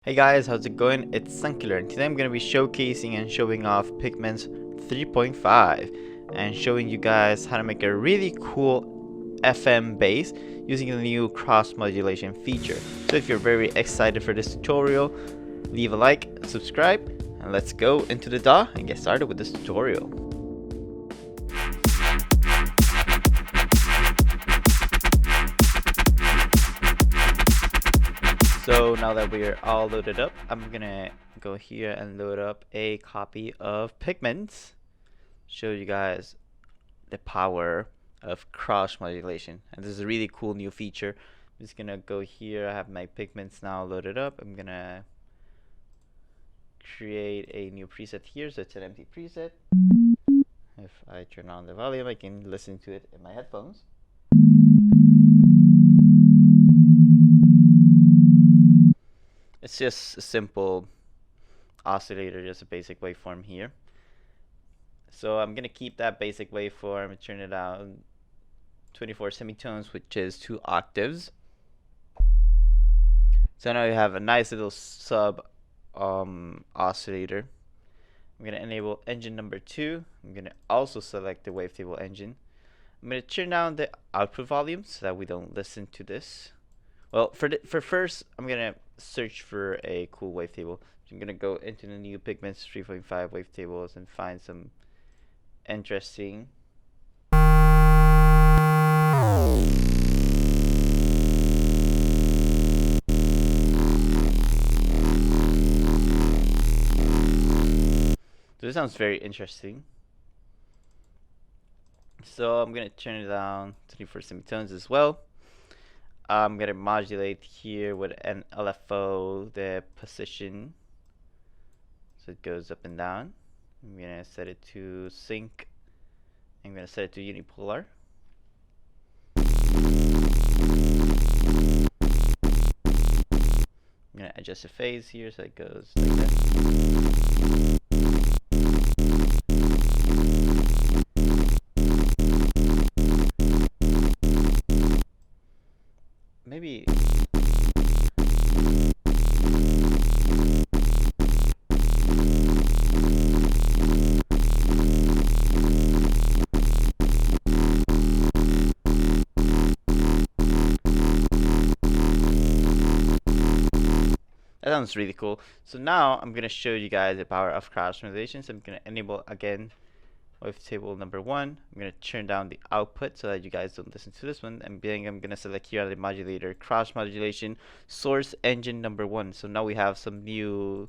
Hey guys, how's it going? It's Sunkular, and today I'm going to be showcasing and showing off Pigments 3.5 and showing you guys how to make a really cool FM bass using the new cross modulation feature. So if you're very excited for this tutorial, leave a like, subscribe, and let's go into the DAW and get started with this tutorial. So now that we're all loaded up, I'm gonna go here and load up a copy of Pigments. Show you guys the power of cross modulation. And this is a really cool new feature. I'm just gonna go here, I have my Pigments now loaded up. I'm gonna create a new preset here, so it's an empty preset. If I turn on the volume, I can listen to it in my headphones. It's just a simple oscillator, just a basic waveform here. So I'm gonna keep that basic waveform and turn it down 24 semitones, which is 2 octaves. So now you have a nice little sub oscillator. I'm gonna enable engine number 2. I'm gonna also select the wavetable engine. I'm gonna turn down the output volume so that we don't listen to this. Well, for first, I'm gonna search for a cool wavetable. So I'm gonna go into the new Pigments 3.5 wavetables and find some interesting. So this sounds very interesting. So I'm gonna turn it down 24 semitones as well. I'm gonna modulate here with an LFO the position, so it goes up and down. I'm gonna set it to sync. I'm gonna set it to unipolar. I'm gonna adjust the phase here so it goes like that. Maybe that sounds really cool. So now I'm gonna show you guys the power of cross modulation. So I'm gonna enable again wavetable number 1. I'm gonna turn down the output so that you guys don't listen to this one. And then I'm gonna select here on the modulator cross modulation source engine number 1. So now we have some new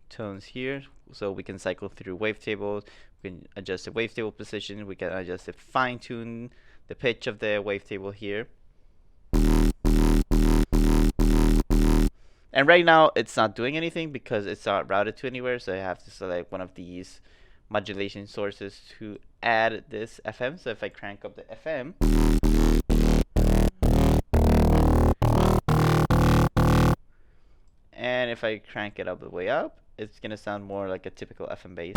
tones here. So we can cycle through wavetables. We can adjust the wavetable position. We can adjust the fine tune the pitch of the wavetable here. And right now it's not doing anything because it's not routed to anywhere, so I have to select one of these modulation sources to add this FM. So if I crank up the FM, and if I crank it up the way up, it's gonna sound more like a typical FM bass.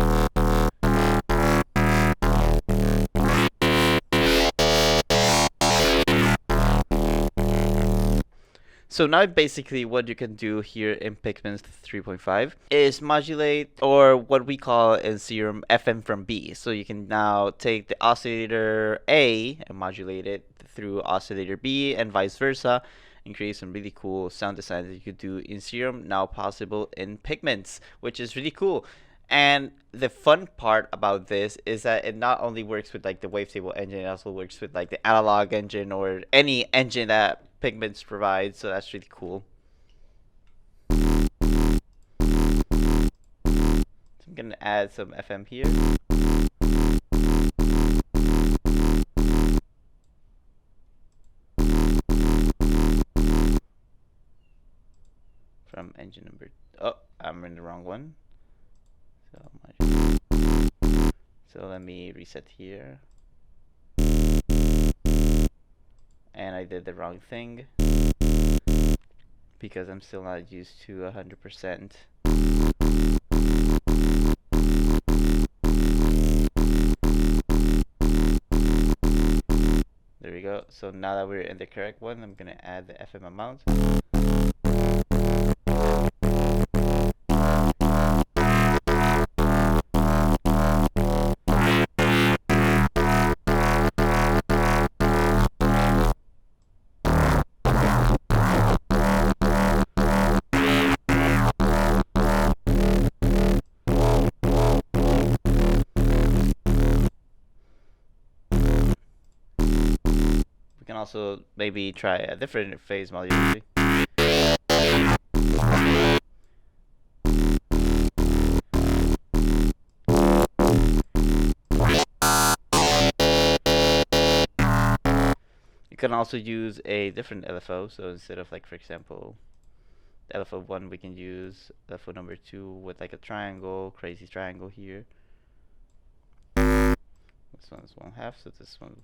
So now basically what you can do here in Pigments 3.5 is modulate, or what we call in Serum FM from B. So you can now take the oscillator A and modulate it through oscillator B and vice versa, and create some really cool sound designs that you could do in Serum, now possible in Pigments, which is really cool. And the fun part about this is that it not only works with like the wavetable engine, it also works with like the analog engine or any engine that Pigments provides, so that's really cool. So I'm gonna add some FM here. From engine number, oh, I'm in the wrong one. So let me reset here. And I did the wrong thing because I'm still not used to 100%. There we go. So now that we're in the correct one, I'm gonna add the FM amount. We can also maybe try a different phase modulation. You can also use a different LFO, so instead of like, for example, LFO 1, we can use LFO number 2 with like a triangle, crazy triangle here. This one's 1/2, so this one.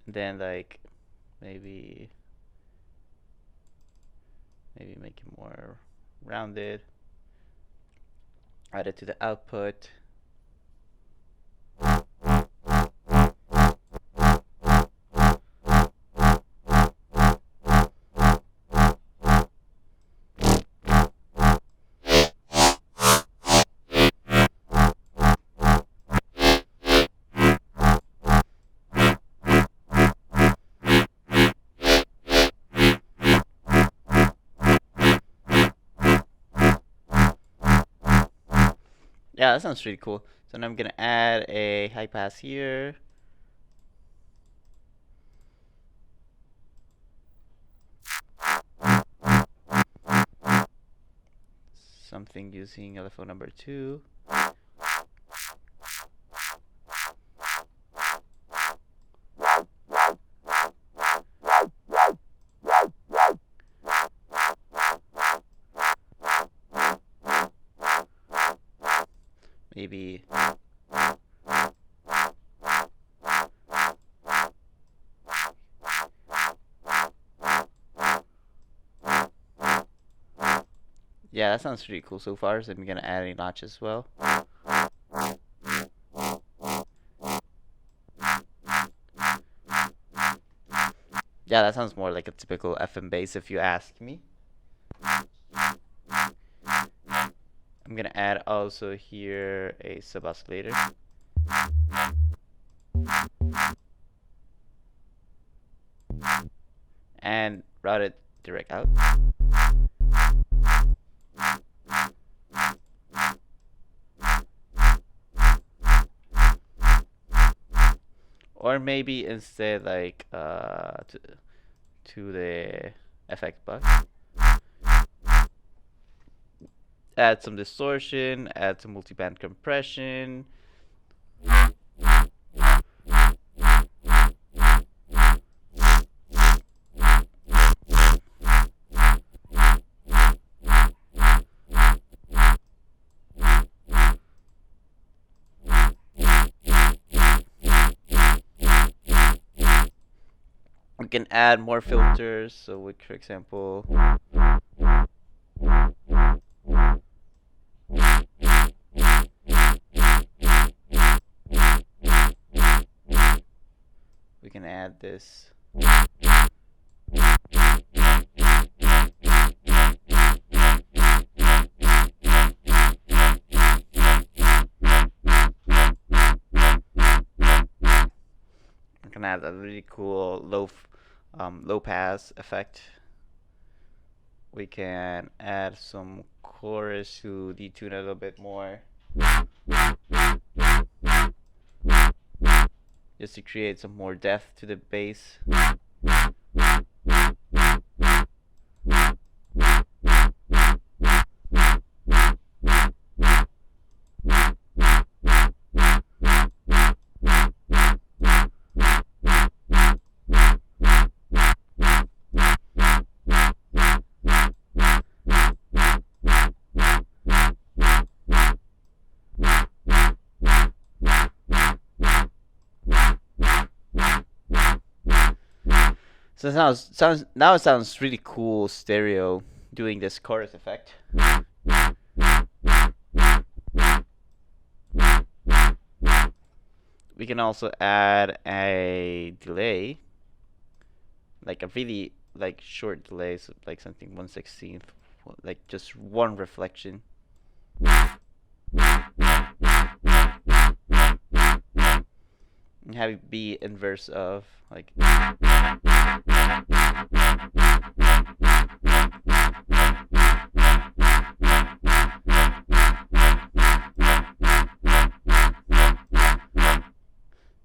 Then like maybe make it more rounded. Add it to the output. Yeah, that sounds pretty cool. So now I'm gonna add a high pass here. Something using LFO number 2. Maybe yeah, that sounds pretty cool so far. So I'm gonna add a notch as well. Yeah, that sounds more like a typical FM bass if you ask me. I'm gonna add also here a sub oscillator. And route it direct out. Or maybe instead like to the effect box. Add some distortion, add some multiband compression. We can add more filters, so we, for example, we can add this. We can add a really cool low pass effect. We can add some chorus to detune a little bit more, just to create some more depth to the bass. So now it sounds really cool stereo doing this chorus effect. We can also add a delay, like a really like short delay, so like something 1/16, like just one reflection. And have it be inverse of like.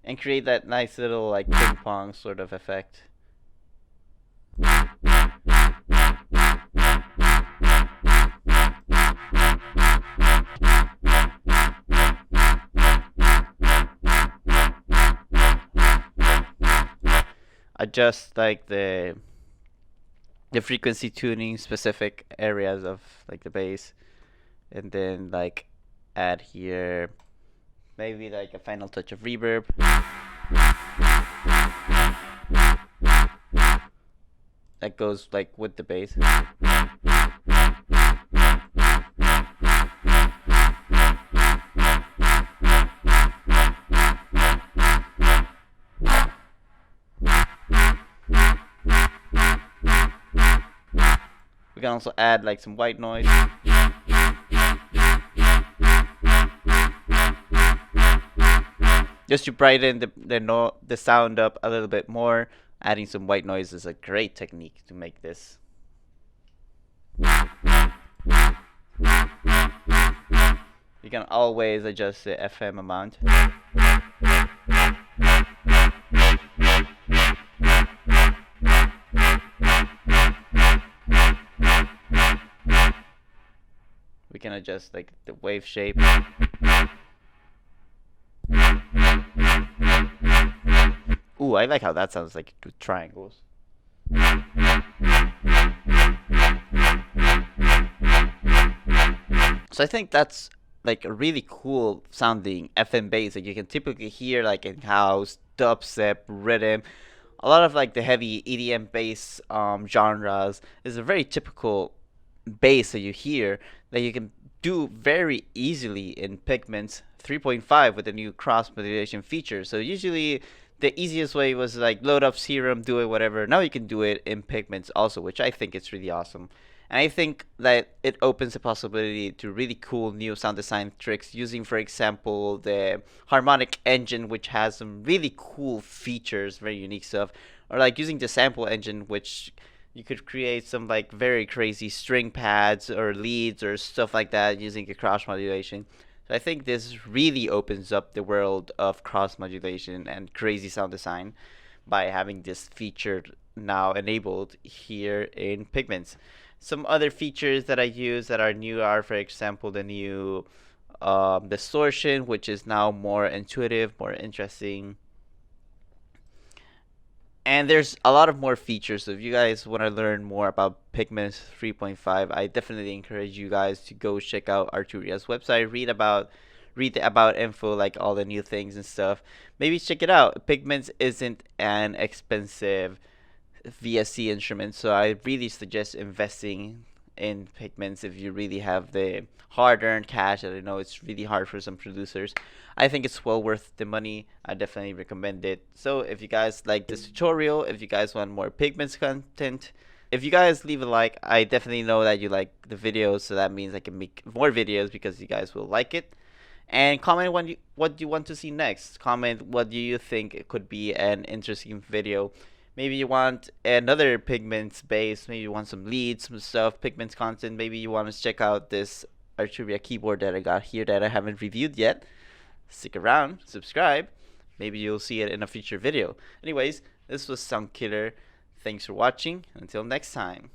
And create that nice little like ping pong sort of effect. Adjust like the frequency tuning specific areas of like the bass, and then like add here maybe like a final touch of reverb. That goes like with the bass. We can also add like some white noise. Just to brighten the sound up a little bit more, adding some white noise is a great technique to make this. You can always adjust the FM amount. We can adjust like the wave shape. Ooh, I like how that sounds like with triangles. So I think that's like a really cool sounding FM bass that you can typically hear like in house, dubstep, rhythm. A lot of like the heavy EDM bass genres is a very typical bass that you hear that you can do very easily in Pigments 3.5 with the new cross modulation feature. So usually the easiest way was like load up Serum, do it whatever. Now you can do it in Pigments also, which I think is really awesome. And I think that it opens the possibility to really cool new sound design tricks using, for example, the harmonic engine, which has some really cool features, very unique stuff, or like using the sample engine, which you could create some like very crazy string pads or leads or stuff like that using a cross modulation. So I think this really opens up the world of cross modulation and crazy sound design by having this feature now enabled here in Pigments. Some other features that I use that are new are, for example, the new distortion, which is now more intuitive, more interesting. And there's a lot of more features. So if you guys want to learn more about Pigments 3.5, I definitely encourage you guys to go check out Arturia's website, read the about info, like all the new things and stuff. Maybe check it out. Pigments isn't an expensive VSC instrument, so I really suggest investing in Pigments if you really have the hard-earned cash. I know it's really hard for some producers. I think it's well worth the money. I definitely recommend it. So if you guys like this tutorial, if you guys want more Pigments content, if you guys leave a like, I definitely know that you like the videos, so that means I can make more videos because you guys will like it. And comment what you want to see next. Comment what do you think it could be an interesting video. Maybe you want another Pigments bass. Maybe you want some leads, some stuff, Pigments content. Maybe you want to check out this Arturia keyboard that I got here that I haven't reviewed yet. Stick around, subscribe. Maybe you'll see it in a future video. Anyways, this was Sound Killer. Thanks for watching. Until next time.